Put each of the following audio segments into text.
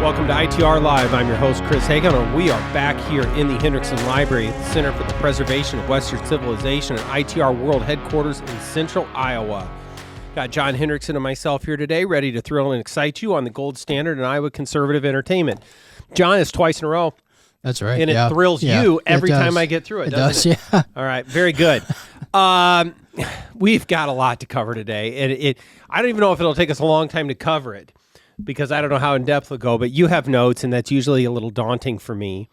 Welcome to ITR Live. I'm your host, Chris Hagenow, and we are back here in the Hendrickson Library at the Center for the Preservation of Western Civilization at ITR World Headquarters in Central Iowa. Got John Hendrickson and myself here today, ready to thrill and excite you on the gold standard in Iowa conservative entertainment. John, it's twice in a row. That's right. And it thrills you every time I get through it, doesn't it? Yeah. All right, very good. We've got a lot to cover today, and I don't even know if it'll take us a long time to cover it, because I don't know how in-depth it'll go, but you have notes, and that's usually a little daunting for me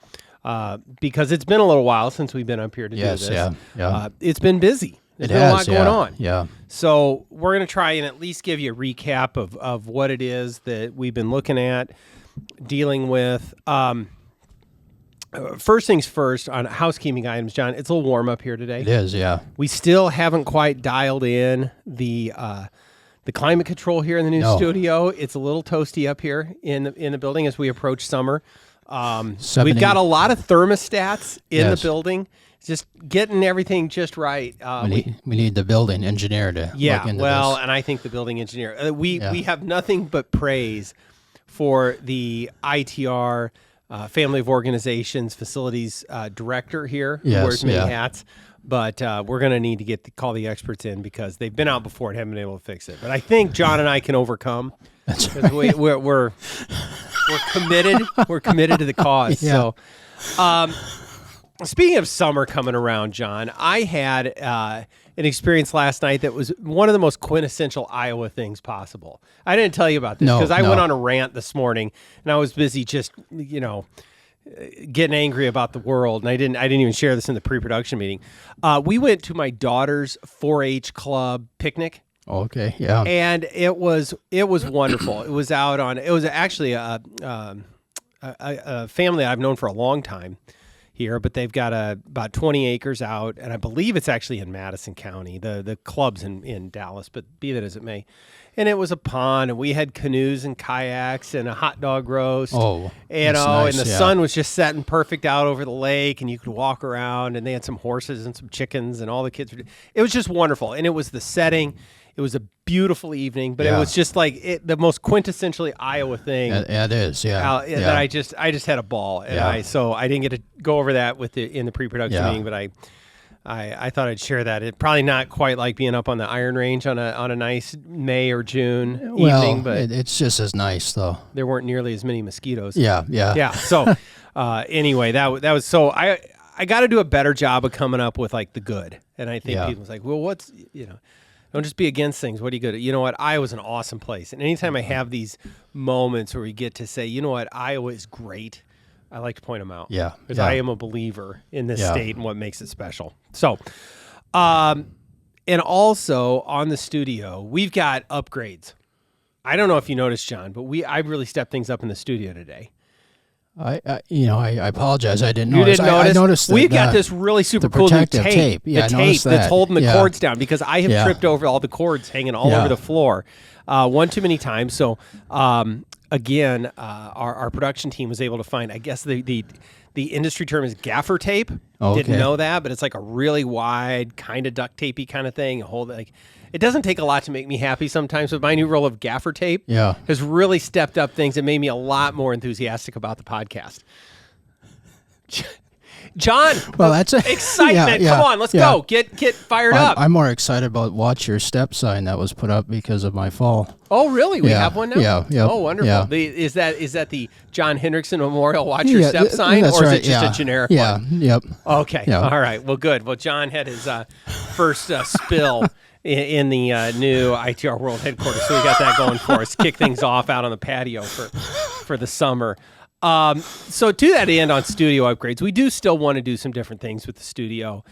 because it's been a little while since we've been up here to do this. Yeah. It's been busy. There's been a lot going on. Yeah. So we're going to try and at least give you a recap of what it is that we've been looking at, dealing with. First things first, on housekeeping items, John, it's a little warm up here today. It is, yeah. We still haven't quite dialed in the climate control here in the new studio. It's a little toasty up here in the building as we approach summer. We've got a lot of thermostats in the building, just getting everything just right. We need the building engineer to look into this. And I think the building engineer. We have nothing but praise for the ITR Family of Organizations Facilities Director here, who wears many hats. But we're going to need to call the experts in because they've been out before and haven't been able to fix it. But I think John and I can overcome. That's right. We're committed. We're committed to the cause. Yeah. So, speaking of summer coming around, John, I had an experience last night that was one of the most quintessential Iowa things possible. I didn't tell you about this because I went on a rant this morning, and I was busy just, getting angry about the world, and I didn't even share this in the pre-production meeting. We went to my daughter's 4-H club picnic. Okay, yeah. And it was wonderful. It was actually a family I've known for a long time here, but they've got about 20 acres out, and I believe it's actually in Madison County. The club's in Dallas, but be that as it may. And it was a pond, and we had canoes and kayaks and a hot dog roast. Oh, nice, and the yeah. sun was just setting perfect out over the lake, and you could walk around, and they had some horses and some chickens, and all the kids it was just wonderful. And it was the setting. It was a beautiful evening, but it was just like the most quintessentially Iowa thing. It is, yeah. That I just had a ball, and I didn't get to go over that in the pre-production meeting, but I thought I'd share that. It's probably not quite like being up on the Iron Range on a nice May or June evening, but it's just as nice though. There weren't nearly as many mosquitoes. Yeah. So anyway, that was so I got to do a better job of coming up with like the good, and I think people's like, well, what's don't just be against things. What are you good at? You know what? Iowa's an awesome place, and anytime I have these moments where we get to say, you know what, Iowa is great, I like to point them out. Yeah. Because I am a believer in this state and what makes it special. So, and also on the studio, we've got upgrades. I don't know if you noticed, John, but I've really stepped things up in the studio today. I apologize. I didn't notice. You didn't notice? I noticed that, we've got this really super cool new tape. Yeah, the tape that's holding the cords down because I have tripped over all the cords hanging all over the floor one too many times. So, again, our production team was able to find, I guess the industry term is gaffer tape. Okay. Didn't know that, but it's like a really wide kind of duct tapey kind of thing. It doesn't take a lot to make me happy sometimes, but my new roll of gaffer tape has really stepped up things and made me a lot more enthusiastic about the podcast. John, well, that's excitement. Come on, let's go. Get fired up. I'm more excited about watch your step sign that was put up because of my fall. Oh, really? We have one now? Yeah. Oh, wonderful. Yeah. Is that the John Hendrickson Memorial Watch Your Step sign, or is it just a generic one? Yep. Okay. Yeah. All right. Well, good. Well, John had his first spill in the new ITR World Headquarters, so we got that going for us. Kick things off out on the patio for the summer. So to that end on studio upgrades, we do still want to do some different things with the studio.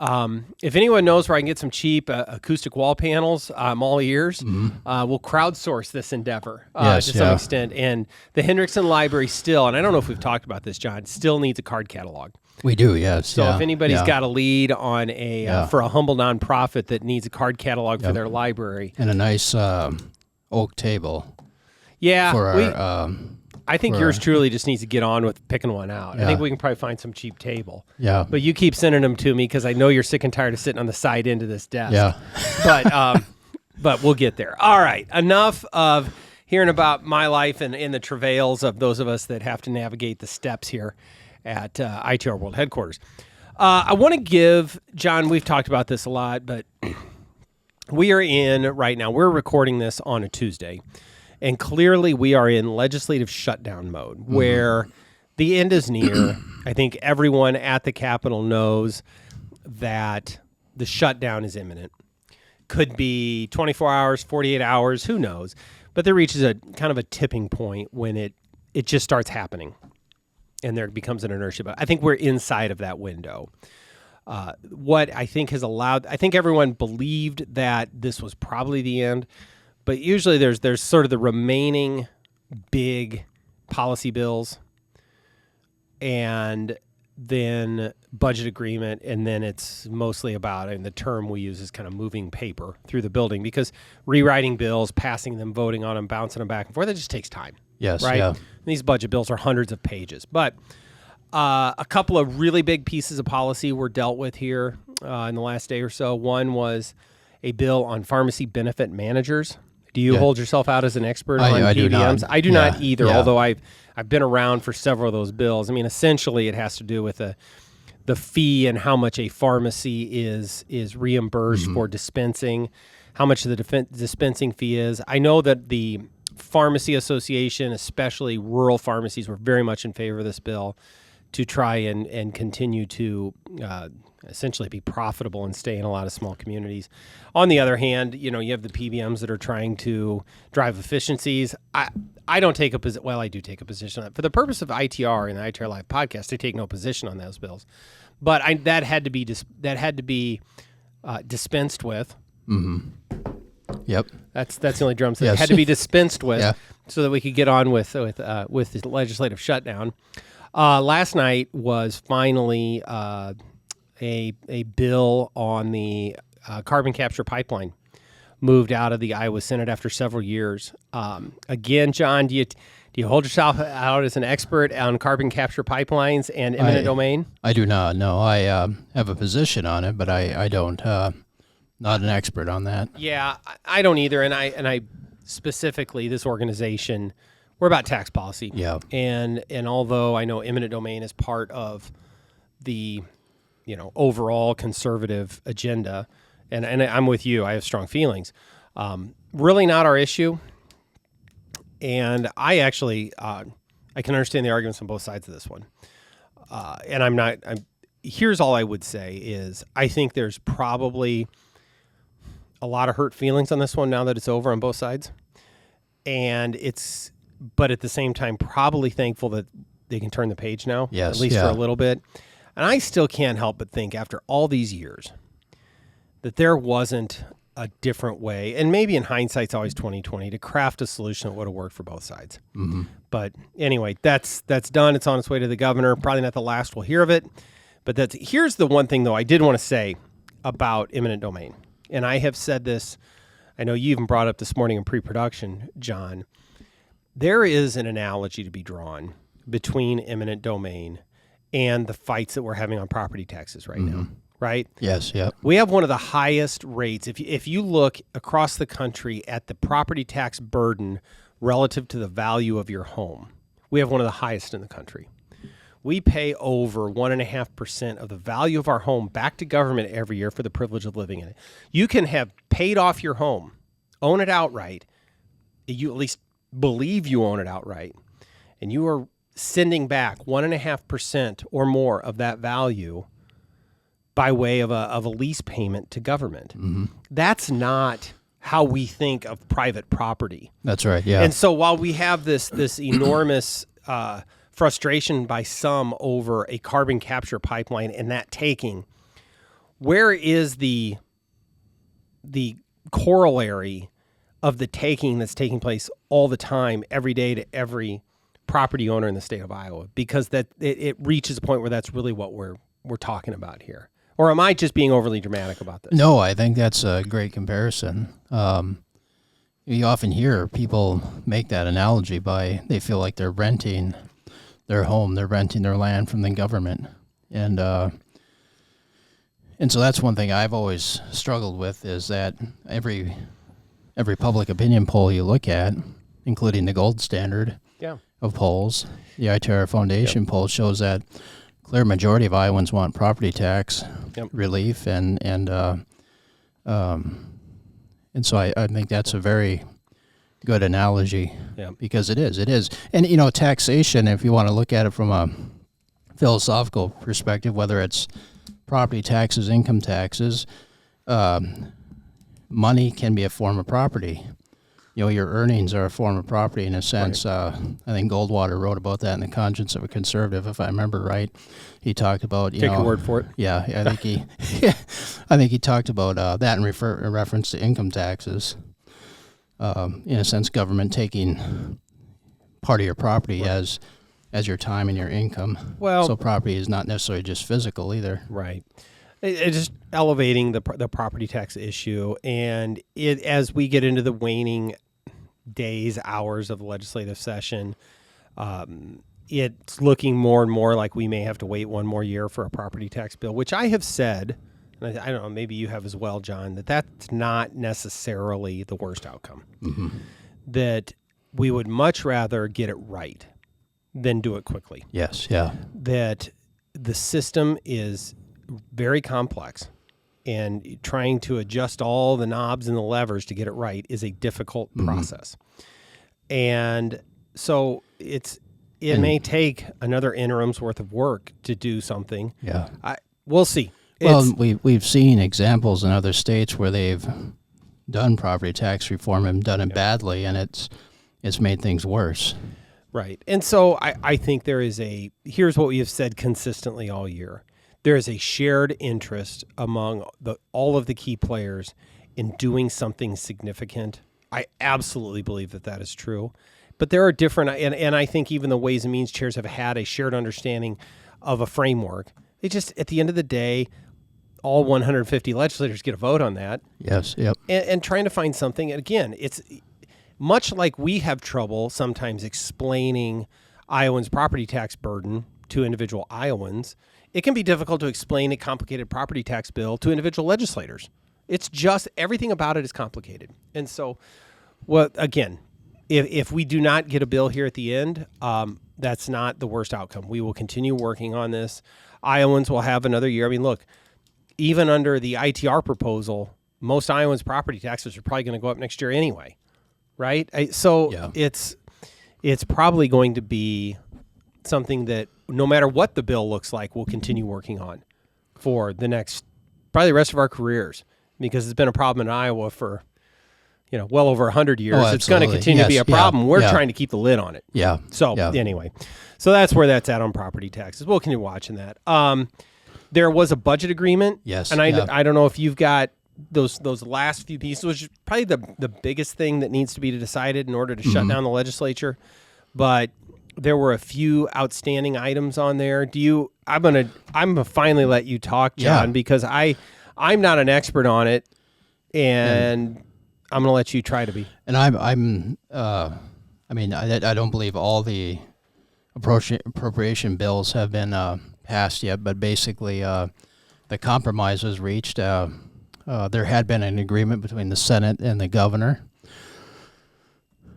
If anyone knows where I can get some cheap acoustic wall panels, I'm all ears. Mm-hmm. We'll crowdsource this endeavor to some extent. And the Hendrickson Library still, and I don't know if we've talked about this, John, still needs a card catalog. We do, yes. So if anybody's got a lead on for a humble nonprofit that needs a card catalog for their library. And a nice oak table. Yeah. For our... I think yours truly just needs to get on with picking one out. I think we can probably find some cheap table. Yeah. But you keep sending them to me because I know you're sick and tired of sitting on the side end of this desk. Yeah. But we'll get there. All right. Enough of hearing about my life and the travails of those of us that have to navigate the steps here at ITR World Headquarters. I want to give, John, we've talked about this a lot, but we are right now, we're recording this on a Tuesday, and clearly we are in legislative shutdown mode where the end is near. I think everyone at the Capitol knows that the shutdown is imminent. Could be 24 hours, 48 hours, who knows? But there reaches a kind of a tipping point when it just starts happening and there becomes an inertia. But I think we're inside of that window. What I think has allowed, I think everyone believed that this was probably the end, but usually there's sort of the remaining big policy bills and then budget agreement, and then it's mostly about, and the term we use is kind of moving paper through the building, because rewriting bills, passing them, voting on them, bouncing them back and forth, it just takes time. Yes, right? yeah. And these budget bills are hundreds of pages. But a couple of really big pieces of policy were dealt with here in the last day or so. One was a bill on pharmacy benefit managers. Do you hold yourself out as an expert on PBMs? do not. I do not either, Yeah. although I've been around for several of those bills. I mean, essentially it has to do with the fee and how much a pharmacy is reimbursed for dispensing, how much the dispensing fee is. I know that the Pharmacy Association, especially rural pharmacies, were very much in favor of this bill to try and continue to essentially be profitable and stay in a lot of small communities. On the other hand, you have the PBMs that are trying to drive efficiencies. I don't take a position. Well, I do take a position on that. For the purpose of ITR and the ITR Live podcast, I take no position on those bills. But that had to be dispensed with. Mm-hmm. Yep. That's the only drum set. Yes. It had to be dispensed with, Yeah. so that we could get on with the legislative shutdown. Last night was finally a bill on the carbon capture pipeline moved out of the Iowa Senate after several years. Again, John, do you hold yourself out as an expert on carbon capture pipelines and eminent domain? I do not. No, I have a position on it, but I don't. Not an expert on that. Yeah, I don't either. And I specifically, this organization, we're about tax policy. Yeah. And although I know eminent domain is part of the overall conservative agenda, and I'm with you, I have strong feelings. Really not our issue. And I actually I can understand the arguments on both sides of this one. And here's all I would say is I think there's probably a lot of hurt feelings on this one now that it's over on both sides. But at the same time, probably thankful that they can turn the page now, Yes, at least yeah. for a little bit. And I still can't help but think, after all these years, that there wasn't a different way, and maybe in hindsight, it's always 20/20, to craft a solution that would have worked for both sides. Mm-hmm. But anyway, that's done. It's on its way to the governor. Probably not the last we'll hear of it. But here's the one thing, though, I did want to say about eminent domain. And I have said this, I know you even brought up this morning in pre-production, John. There is an analogy to be drawn between eminent domain and the fights that we're having on property taxes right now, right? Yes, yep. We have one of the highest rates. If you look across the country at the property tax burden relative to the value of your home, we have one of the highest in the country. We pay over 1.5% of the value of our home back to government every year for the privilege of living in it. You can have paid off your home, own it outright. You at least believe you own it outright, and you are sending back 1.5% or more of that value by way of a lease payment to government. Mm-hmm. That's not how we think of private property. That's right, yeah. And so while we have this enormous frustration by some over a carbon capture pipeline and that taking, where is the corollary of the taking that's taking place all the time, every day, to every property owner in the state of Iowa? Because that it reaches a point where that's really what we're talking about here. Or am I just being overly dramatic about this? No, I think that's a great comparison. You often hear people make that analogy they feel like they're renting their home, they're renting their land from the government. And so that's one thing I've always struggled with, is that every public opinion poll you look at, including the gold standard of polls. The ITR Foundation poll shows that clear majority of Iowans want property tax relief, and so I think that's a very good analogy because it is. And, you know, taxation, if you want to look at it from a philosophical perspective, whether it's property taxes, income taxes, money can be a form of property. You know, your earnings are a form of property in a sense. Right. I think Goldwater wrote about that in The Conscience of a Conservative, if I remember right. He talked about, Take your word for it. Yeah, I think he talked about that in reference to income taxes. In a sense, government taking part of your property as your time and your income. Well, so property is not necessarily just physical either. Right. It's just elevating the property tax issue, and as we get into the waning days, hours of the legislative session, it's looking more and more like we may have to wait one more year for a property tax bill, which I have said, and I don't know, maybe you have as well, John, that's not necessarily the worst outcome. Mm-hmm. That we would much rather get it right than do it quickly. Yes, yeah. That the system is very complex, and trying to adjust all the knobs and the levers to get it right is a difficult process. And so it may take another interim's worth of work to do something. Yeah. We'll see. Well, we've seen examples in other states where they've done property tax reform and done it badly, and it's made things worse. Right. And so I think here's what we have said consistently all year. There is a shared interest among all of the key players in doing something significant. I absolutely believe that is true. But there are different, and I think even the Ways and Means chairs have had a shared understanding of a framework. They just, at the end of the day, all 150 legislators get a vote on that. Yes, yep. And trying to find something, and again, it's much like we have trouble sometimes explaining Iowans' property tax burden to individual Iowans. It can be difficult to explain a complicated property tax bill to individual legislators. It's just everything about it is complicated. And so, again, if we do not get a bill here at the end, that's not the worst outcome. We will continue working on this. Iowans will have another year. I mean, look, even under the ITR proposal, most Iowans' property taxes are probably going to go up next year anyway, right? It's probably going to be something that no matter what the bill looks like, we'll continue working on for probably the rest of our careers, because it's been a problem in Iowa for, well over 100 years. Oh, it's going to continue to be a problem. We're trying to keep the lid on it. Yeah. So anyway, that's where that's at on property taxes. We'll continue watching that. There was a budget agreement. Yes. And I don't know if you've got those last few pieces, which is probably the biggest thing that needs to be decided in order to shut down the legislature. But there were a few outstanding items on there. I'm gonna finally let you talk, John, because I'm not an expert on it, and I'm gonna let you try to be. And I don't believe all the appropriation bills have been passed yet, but basically the compromise was reached. There had been an agreement between the Senate and the governor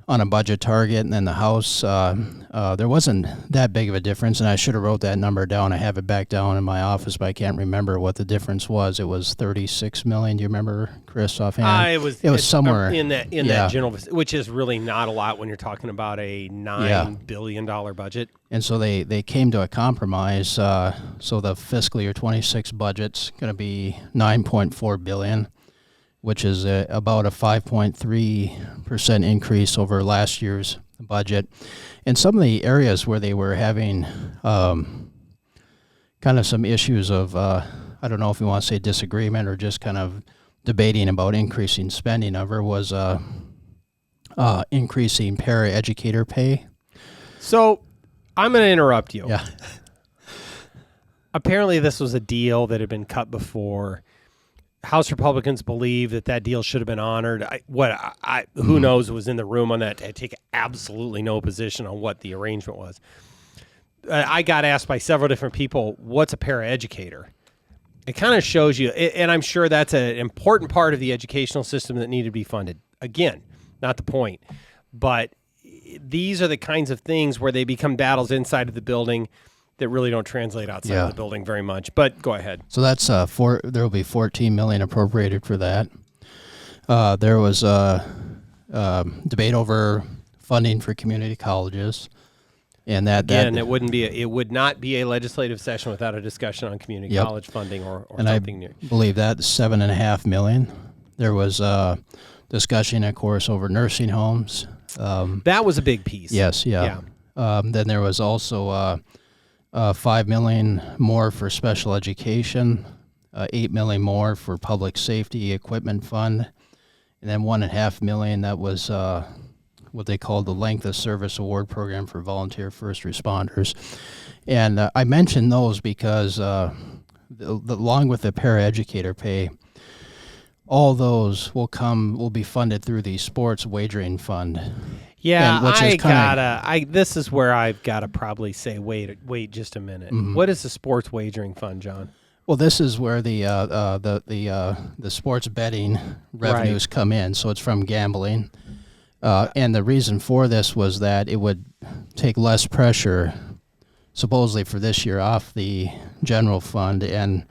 on a budget target, and then the House, there wasn't that big of a difference, and I should have wrote that number down. I have it back down in my office, but I can't remember what the difference was. It was $36 million. Do you remember, Chris, offhand? It was somewhere in that general, which is really not a lot when you're talking about a $9 billion budget. And so they came to a compromise. So the fiscal year 26 budget's going to be $9.4 billion. Which is about a 5.3% increase over last year's budget. And some of the areas where they were having kind of some issues of, I don't know if you want to say disagreement or just kind of debating about increasing spending over, was increasing para-educator pay. So I'm going to interrupt you. Yeah. Apparently this was a deal that had been cut before. House Republicans believe that deal should have been honored. Who knows was in the room on that. I take absolutely no position on what the arrangement was. I got asked by several different people, what's a paraeducator? It kind of shows you, and I'm sure that's an important part of the educational system that needed to be funded. Again, not the point. But these are the kinds of things where they become battles inside of the building that really don't translate outside of the building very much. But go ahead. So that's there will be $14 million appropriated for that. There was debate over funding for community colleges, and it would not be a legislative session without a discussion on community college funding or and something new. I believe that's $7.5 million. There was discussion, of course, over nursing homes. That was a big piece. Yes, yeah. Then there was also $5 million more for special education, $8 million more for public safety equipment fund, and then $1.5 million that was what they called the length of service award program for volunteer first responders. And I mentioned those because along with the paraeducator pay, all those will be funded through the sports wagering fund. Yeah, this is where I've got to probably say, wait just a minute. Mm-hmm. What is the sports wagering fund, John? Well, this is where the sports betting revenues come in. So it's from gambling, and the reason for this was that it would take less pressure, supposedly for this year, off the general fund and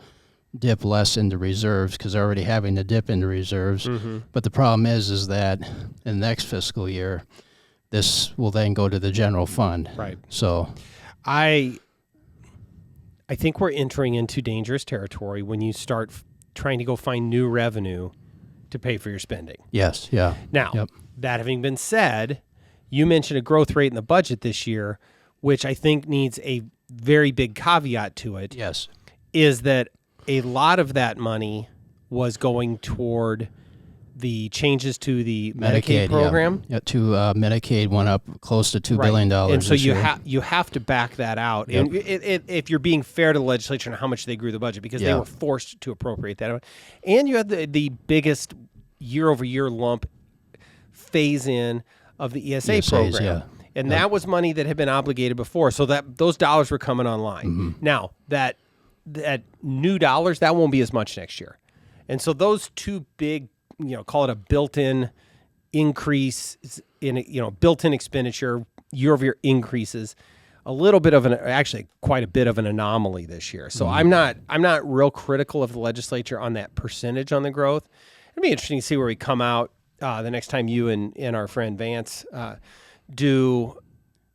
dip less into reserves because they're already having to dip into reserves. Mm-hmm. But the problem is that in the next fiscal year, this will then go to the general fund. Right. So, I think we're entering into dangerous territory when you start trying to go find new revenue to pay for your spending. Yes. Yeah. Now, that having been said, you mentioned a growth rate in the budget this year, which I think needs a very big caveat to it. Yes. Is that a lot of that money was going toward the changes to the Medicaid program. Yeah, Medicaid went up close to $2 billion. And so you have to back that out. Yep. And if you're being fair to the legislature and how much they grew the budget, because they were forced to appropriate that. And you had the biggest year-over-year lump phase-in of the ESA program. Yeah. And that was money that had been obligated before. So that those dollars were coming online. Mm-hmm. Now, that new dollars, that won't be as much next year. And so those two big, call it a built-in increase in, built-in expenditure, year-over-year increases, a little bit of actually quite a bit of an anomaly this year. So I'm not real critical of the legislature on that percentage on the growth. It'd be interesting to see where we come out the next time you and our friend Vance do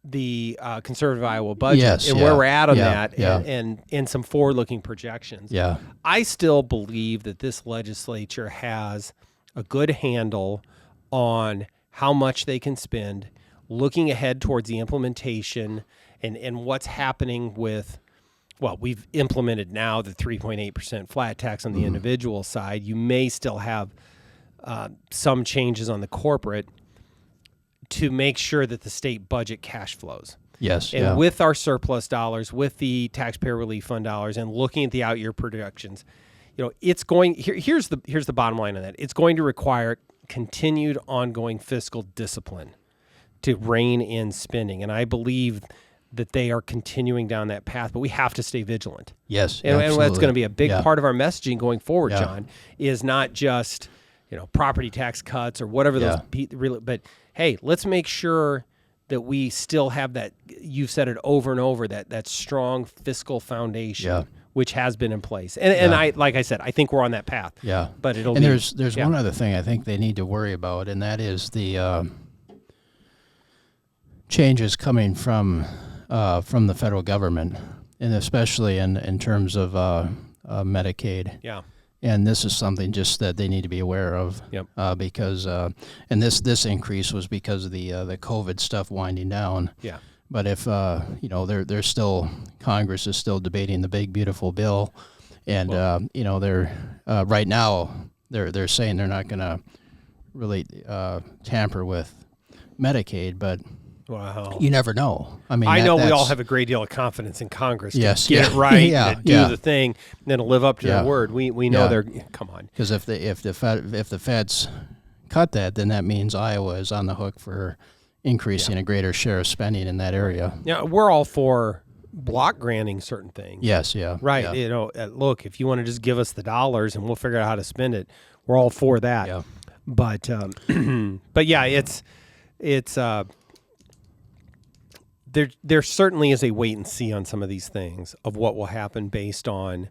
the conservative Iowa budget and where we're at on that and some forward-looking projections. Yeah. I still believe that this legislature has a good handle on how much they can spend, looking ahead towards the implementation and what's happening with, we've implemented now the 3.8% flat tax on the individual side. You may still have some changes on the corporate to make sure that the state budget cash flows. Yes. And with our surplus dollars, with the taxpayer relief fund dollars, and looking at the out-year projections, it's going. Here's the bottom line on that. It's going to require continued, ongoing fiscal discipline to rein in spending, and I believe that they are continuing down that path. But we have to stay vigilant. Yes, and that's going to be a big part of our messaging going forward. John, is not just property tax cuts or whatever those really, but hey, let's make sure that we still have that, you've said it over and over, that strong fiscal foundation, which has been in place. And I, like I said, I think we're on that path. Yeah. But there's one other thing I think they need to worry about, and that is the changes coming from the federal government, and especially in terms of Medicaid. Yeah. And this is something just that they need to be aware of, because and this increase was because of the COVID stuff winding down. Yeah. But if they're still, Congress is still debating the big beautiful bill, and they're right now they're saying they're not going to really tamper with Medicaid, but. Wow. You never know. I mean, I know we all have a great deal of confidence in Congress to get it right, and do the thing, and then live up to their word. We know they're come on. Because if the feds cut that, then that means Iowa is on the hook for increasing a greater share of spending in that area. Yeah, we're all for block granting certain things. Yes, yeah, right. Yeah. Look, if you want to just give us the dollars and we'll figure out how to spend it, we're all for that. Yeah. But but yeah, it's. there certainly is a wait and see on some of these things of what will happen based on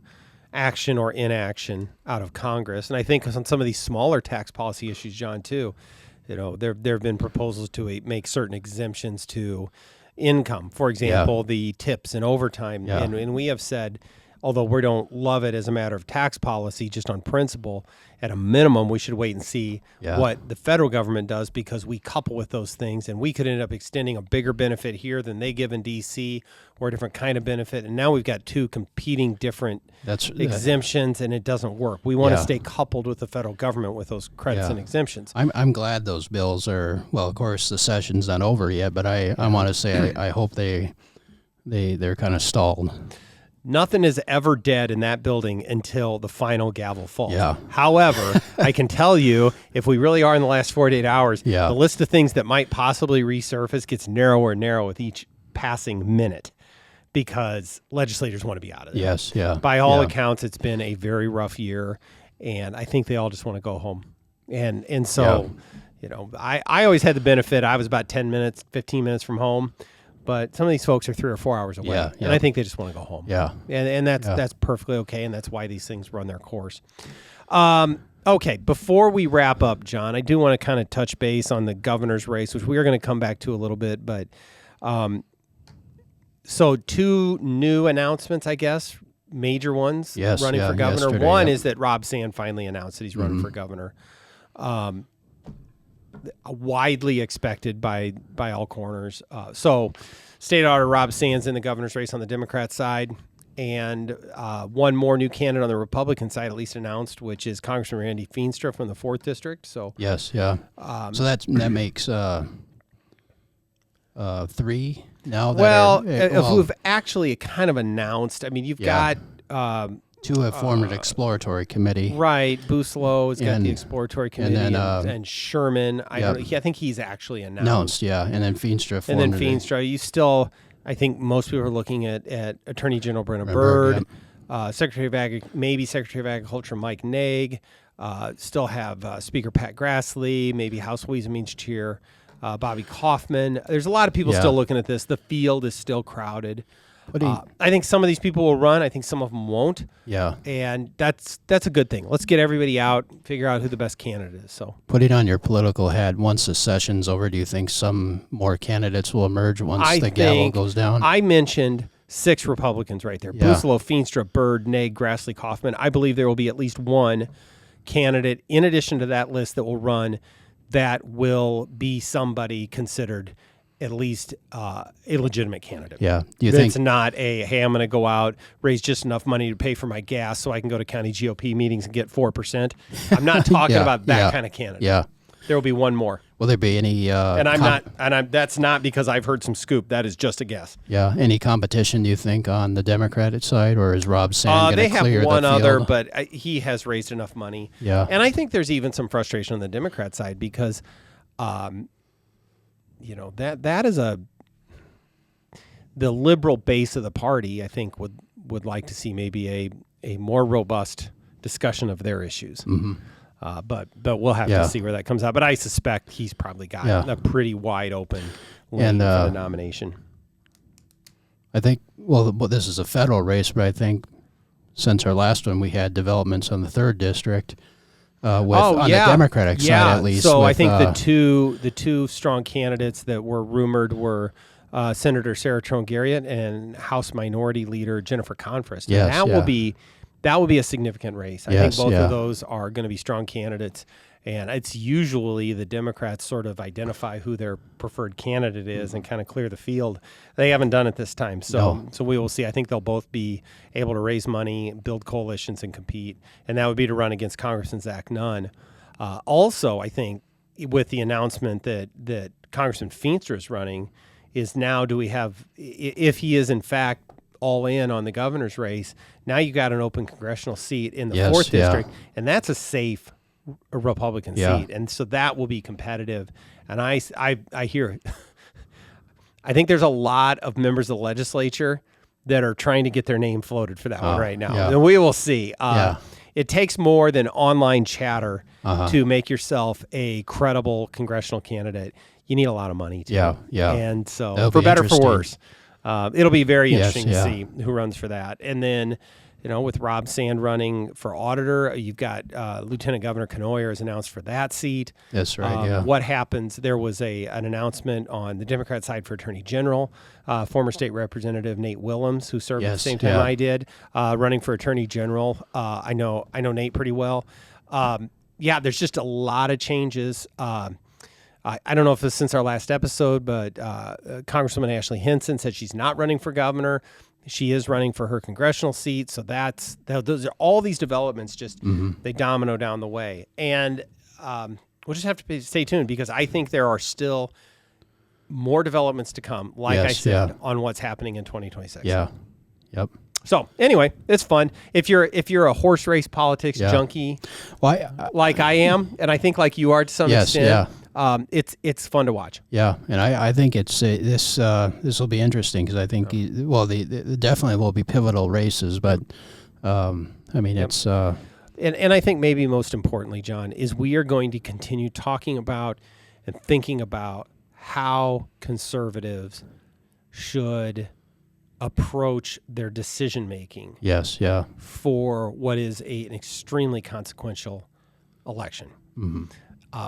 action or inaction out of Congress. And I think on some of these smaller tax policy issues, John, too, there have been proposals to make certain exemptions to income. For example, the tips and overtime. Yeah. And we have said, although we don't love it as a matter of tax policy, just on principle, at a minimum, we should wait and see what the federal government does, because we couple with those things, and we could end up extending a bigger benefit here than they give in D.C. or a different kind of benefit. And now we've got two competing different exemptions, and it doesn't work. We want to stay coupled with the federal government with those credits and exemptions. I'm glad those bills are, well, of course, the session's not over yet, but I want to say I hope they're kind of stalled. Nothing is ever dead in that building until the final gavel falls. Yeah. However, I can tell you, if we really are in the last 48 hours, the list of things that might possibly resurface gets narrower and narrower with each passing minute, because legislators want to be out of there. Yes, yeah. By all accounts, it's been a very rough year, and I think they all just want to go home. And so, I always had the benefit. I was about 10 minutes, 15 minutes from home. But some of these folks are 3 or 4 hours away, and I think they just want to go home. Yeah, and that's perfectly okay, and that's why these things run their course. Okay, before we wrap up, John, I do want to kind of touch base on the governor's race, which we are going to come back to a little bit. But so 2 new announcements, I guess, major ones running for governor. One is that Rob Sand finally announced that he's running for governor. Widely expected by all corners. So state auditor Rob Sands in the governor's race on the Democrat side, and one more new candidate on the Republican side, at least announced, which is Congressman Randy Feenstra from the 4th District. So so that makes 3 now. Who've actually kind of announced. I mean, you've got 2 have formed an exploratory committee. Right. Buslow has got the exploratory committee, and Sherman. I think he's actually announced. And then Feenstra formed. And then Feenstra. You still, I think most people are looking at Attorney General Brenna Byrd, Secretary of Secretary of Agriculture Mike Naig, still have Speaker Pat Grassley, maybe House Ways and Means Chair Bobby Kaufman. There's a lot of people still looking at this. The field is still crowded. I think some of these people will run. I think some of them won't. Yeah. And that's a good thing. Let's get everybody out, figure out who the best candidate is. So, putting on your political hat, once the session's over, do you think some more candidates will emerge once the gavel goes down? I mentioned 6 Republicans right there. Buslow, Feenstra, Byrd, Naig, Grassley, Kaufman. I believe there will be at least one candidate in addition to that list that will run that will be somebody considered at least a legitimate candidate. Yeah. Do you think it's not hey, I'm going to go out, raise just enough money to pay for my gas so I can go to county GOP meetings and get 4%? I'm not talking about that kind of candidate. Yeah. There will be one more. Will there be any that's not because I've heard some scoop. That is just a guess. Yeah. Any competition, do you think, on the Democratic side, or is Rob Sand going to clear the field? They have one other, but he has raised enough money. Yeah. And I think there's even some frustration on the Democrat side because that is the liberal base of the party, I think, would like to see maybe a more robust discussion of their issues. Mm-hmm. But we'll have to see where that comes out. But I suspect he's probably got a pretty wide open lane for the nomination. I think, well, this is a federal race, but I think since our last one, we had developments on the 3rd District. On the Democratic side, at least. So I think the two strong candidates that were rumored were Senator Sarah Trone-Garriott and House Minority Leader Jennifer Confrist. Yes, and that will be a significant race. I think both of those are going to be strong candidates. And it's usually the Democrats sort of identify who their preferred candidate is and kind of clear the field. They haven't done it this time. So we will see. I think they'll both be able to raise money, build coalitions, and compete. And that would be to run against Congressman Zach Nunn. Also, I think with the announcement that Congressman Feenstra is running is now do we have, if he is in fact all in on the governor's race, now you got an open congressional seat in the 4th District, and that's a safe Republican seat, and so that will be competitive. And I hear I think there's a lot of members of the legislature that are trying to get their name floated for that one right now. And we will see. It takes more than online chatter to make yourself a credible congressional candidate. you need a lot of money too. Yeah. And so That'll for be better or for interesting. worse, it'll be very Yes, interesting to yeah. see who runs for that. And then, with Rob Sand running for auditor, you've got Lieutenant Governor Knoyer has announced for that seat. That's right, yeah. What happens? There was an announcement on the Democrat side for Attorney General, former State Representative Nate Willems, who served at the Yes, same time yeah. I did, running for Attorney General. I know Nate pretty well. There's just a lot of changes. I don't know if it's since our last episode, but Congresswoman Ashley Hinson said she's not running for governor. She is running for her congressional seat. So those are all these developments. Just they domino down the way, and we'll just have to stay tuned because I think there are still more developments to come. Like Yes, I said, yeah. on what's happening in 2026. Yeah. Yep. So anyway, it's fun. If you're a horse race politics Yeah. junkie, Well, like I am, and I think like you are to some Yes, extent, it's fun to watch. yeah, and I think it's this will be interesting because I think the definitely will be pivotal races, but it's And I think maybe most importantly, John, is we are going to continue talking about and thinking about how conservatives should approach their decision making yes, yeah, for what is an extremely consequential election.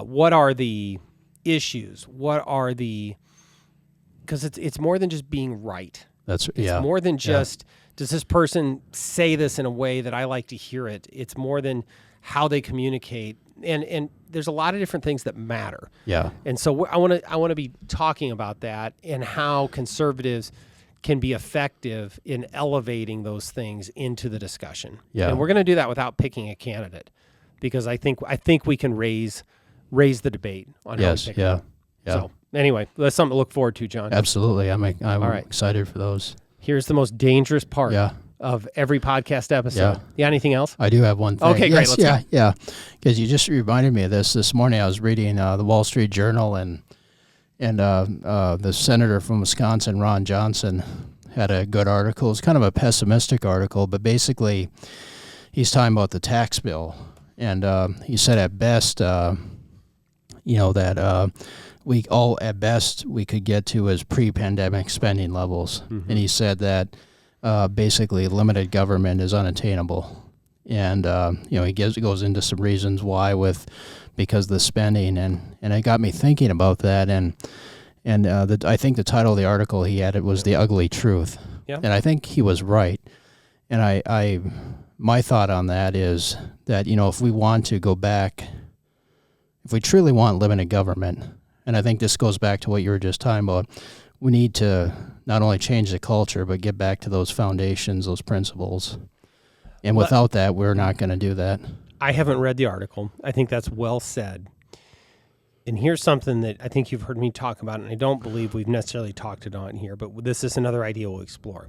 What are the issues? What are because it's more than just being right. that's It's more than just, does this person say this in a way that I like to hear it? It's more than how they communicate. And there's a lot of different things that matter. yeah, And so I want to be talking about that and how conservatives can be effective in elevating those things into the discussion. Yeah. And we're going to do that without picking a candidate because I think we can raise the debate on yes, how we pick yeah, them. yeah, So anyway, that's something to look forward to, John. absolutely. I'm right. excited for those. Here's the most dangerous part Yeah. of every podcast episode. Yeah. Anything else? I do have one thing. Okay, great. Yes, Let's go. yeah, because you just reminded me of this morning. I was reading the Wall Street Journal, and the senator from Wisconsin, Ron Johnson, had a good article. It's kind of a pessimistic article, but basically, he's talking about the tax bill, and he said at best, that we all at best we could get to is pre-pandemic spending levels, and he said that basically limited government is unattainable, and he goes into some reasons why because of the spending, and it got me thinking about that, and I think the title of the article he had was "The Ugly Truth," Yeah. and I think he was right, and my thought on that is that if we want to go back, if we truly want limited government, and I think this goes back to what you were just talking about, we need to not only change the culture but get back to those foundations, those principles, and without that, we're not going to do that. I haven't read the article. I think that's well said. And here's something that I think you've heard me talk about, and I don't believe we've necessarily talked it on here, but this is another idea we'll explore.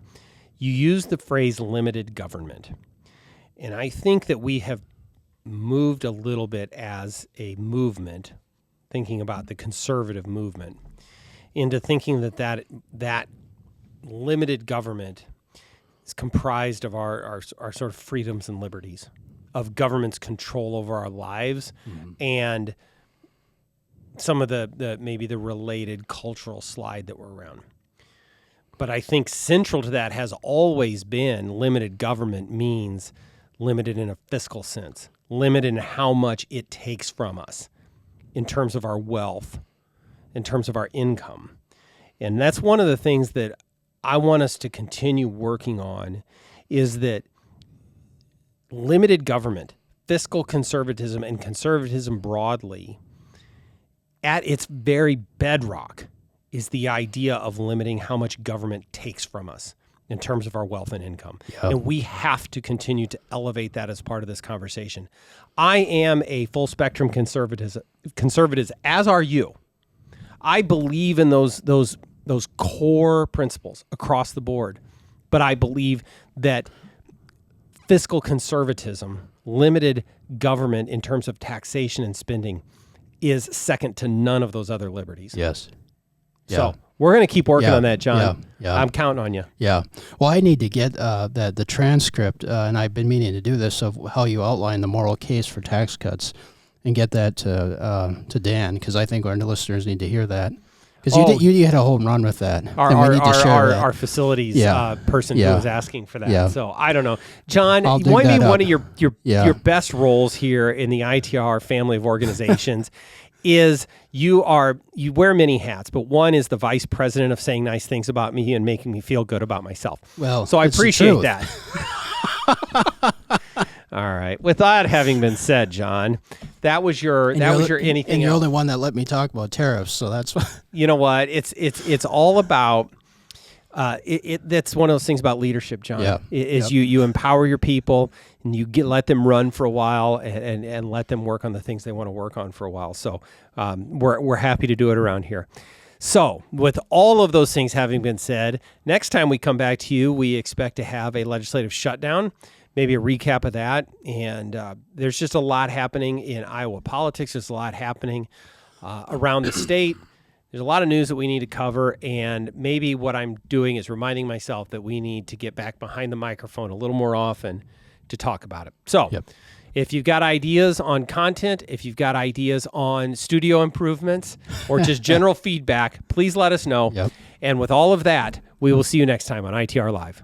You use the phrase limited government. And I think that we have moved a little bit as a movement, thinking about the conservative movement, into thinking that limited government is comprised of our sort of freedoms and liberties, of government's control over our lives, and some of the maybe the related cultural slide that we're around. But I think central to that has always been limited government means limited in a fiscal sense, limited in how much it takes from us in terms of our wealth, in terms of our income. And that's one of the things that I want us to continue working on, is that limited government, fiscal conservatism, and conservatism broadly, at its very bedrock, is the idea of limiting how much government takes from us in terms of our wealth and income. Yep. And we have to continue to elevate that as part of this conversation. I am a full spectrum conservative, as are you. I believe in those core principles across the board, but I believe that fiscal conservatism, limited government in terms of taxation and spending, is second to none of those other liberties. Yes. Yeah. So we're going to keep working Yeah. on that, John. Yeah. I'm counting on you. Yeah. Well, I need to get the transcript, and I've been meaning to do this, of how you outline the moral case for tax cuts, and get that to Dan, because I think our listeners need to hear that. Because you had a home run with that. Our facilities person who was asking for that. Yeah. So I don't know. John, I'll you dig want to be that one up. of your best roles here in the ITR family of organizations is you wear many hats, but one is the vice president of saying nice things about me and making me feel good about myself. Well, so I it's the appreciate truth. that. All right. With that having been said, John, that was your anything. And you're the else. only one that let me talk about tariffs, so that's why. You know what? It's all about. That's one of those things about leadership, John. Yeah. You empower your people and you let them run for a while and let them work on the things they want to work on for a while. So we're happy to do it around here. So with all of those things having been said, next time we come back to you, we expect to have a legislative shutdown. Maybe a recap of that. And there's just a lot happening in Iowa politics. There's a lot happening around the state. There's a lot of news that we need to cover. And maybe what I'm doing is reminding myself that we need to get back behind the microphone a little more often to talk about it. So if you've got ideas on content, if you've got ideas on studio improvements or just general feedback, please let us know. And with all of that, we will see you next time on ITR Live.